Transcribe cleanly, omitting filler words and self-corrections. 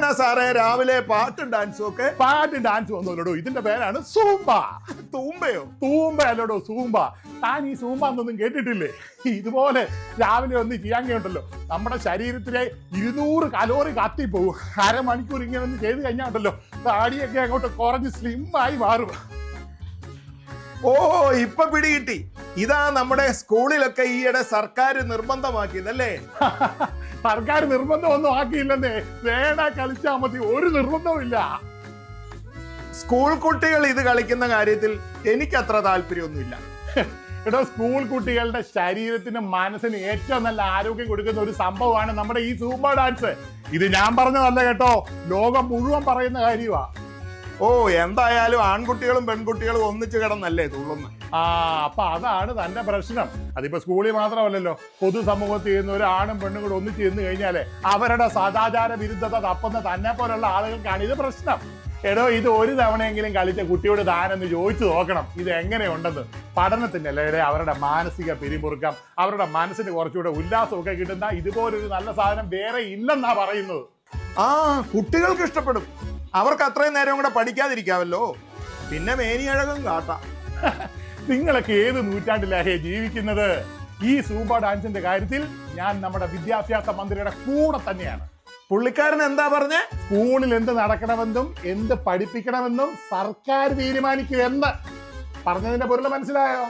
ഇതെന്നാ സാറേ രാവിലെ പാട്ടും ഡാൻസും ഒക്കെ? പാട്ടും ഡാൻസും ഒന്നുമല്ലടോ, ഇതിന്റെ പേരാണ് സൂംബ. തൂമ്പയോ? തൂമ്പ അല്ലടോ, സൂംബ. താൻ ഈ സൂംബ എന്നൊന്നും കേട്ടിട്ടില്ലേ? ഇതുപോലെ രാവിലെ ഒന്ന് ചെയ്യാൻ കേട്ടല്ലോ, നമ്മുടെ ശരീരത്തിലെ 200 കലോറി കത്തിപ്പോവും. അരമണിക്കൂർ ഇങ്ങനെ ഒന്ന് ചെയ്ത് കഴിഞ്ഞാൽ ഉണ്ടല്ലോ, താടിയൊക്കെ അങ്ങോട്ട് കുറഞ്ഞ് സ്ലിം ആയി മാറും. ഓ, ഇപ്പൊ പിടികിട്ടി. ഇതാ നമ്മുടെ സ്കൂളിലൊക്കെ ഈയിടെ സർക്കാർ നിർബന്ധമാക്കിയതല്ലേ? സർക്കാർ നിർബന്ധമൊന്നും ആക്കിയില്ലെന്നേ, വേണ കളിച്ചാൽ മതി, ഒരു നിർബന്ധവും ഇല്ല. സ്കൂൾ കുട്ടികൾ ഇത് കളിക്കുന്ന കാര്യത്തിൽ എനിക്ക് അത്ര താല്പര്യമൊന്നുമില്ല. എടോ, സ്കൂൾ കുട്ടികളുടെ ശരീരത്തിനും മനസ്സിനും ഏറ്റവും നല്ല ആരോഗ്യം കൊടുക്കുന്ന ഒരു സംഭവമാണ് നമ്മുടെ ഈ സൂംബ ഡാൻസ്. ഇത് ഞാൻ പറഞ്ഞതല്ല കേട്ടോ, ലോകം മുഴുവൻ പറയുന്ന കാര്യമാ. ഓ, എന്തായാലും ആൺകുട്ടികളും പെൺകുട്ടികളും ഒന്നിച്ചു കിടന്നല്ലേ തുള്ളുന്നു. അപ്പൊ അതാണ് തന്റെ പ്രശ്നം. അതിപ്പോ സ്കൂളിൽ മാത്രമല്ലല്ലോ, പൊതുസമൂഹത്തിൽ ചെയ്യുന്ന ഒരു ആണും പെണ്ണും കൂടെ ഒന്നിച്ച് ചെന്ന് കഴിഞ്ഞാലേ അവരുടെ സദാചാര വിരുദ്ധത തപ്പുന്ന തന്നെ പോലുള്ള ആളുകൾക്കാണ് ഇത് പ്രശ്നം. എടോ, ഇത് ഒരു തവണയെങ്കിലും കളിച്ച കുട്ടിയോട് താനെന്ന് ചോദിച്ചു നോക്കണം ഇത് എങ്ങനെയുണ്ടെന്ന്. പഠനത്തിന്റെ അല്ലേ അവരുടെ മാനസിക പിരിമുറുക്കം, അവരുടെ മനസ്സിന് കുറച്ചുകൂടെ ഉല്ലാസമൊക്കെ കിട്ടുന്ന ഇതുപോലൊരു നല്ല സാധനം വേറെ ഇല്ലെന്നാ പറയുന്നത്. കുട്ടികൾക്ക് ഇഷ്ടപ്പെടും. അവർക്ക് അത്രയും നേരം കൂടെ പഠിക്കാതിരിക്കാവല്ലോ, പിന്നെ മേനിയഴകും കാട്ടാം. നിങ്ങളൊക്കെ ഏത് നൂറ്റാണ്ടിലാഹേ ജീവിക്കുന്നത്? ഈ സൂംബ ഡാൻസിന്റെ കാര്യത്തിൽ ഞാൻ നമ്മുടെ വിദ്യാഭ്യാസ മന്ത്രിയുടെ കൂടെ തന്നെയാണ്. പുള്ളിക്കാരൻ എന്താ പറഞ്ഞേ? സ്കൂളിൽ എന്ത് നടക്കണമെന്നും എന്ത് പഠിപ്പിക്കണമെന്നും സർക്കാർ തീരുമാനിക്കുമെന്ന് പറഞ്ഞതിന്റെ പൊരുൾ മനസ്സിലായോ?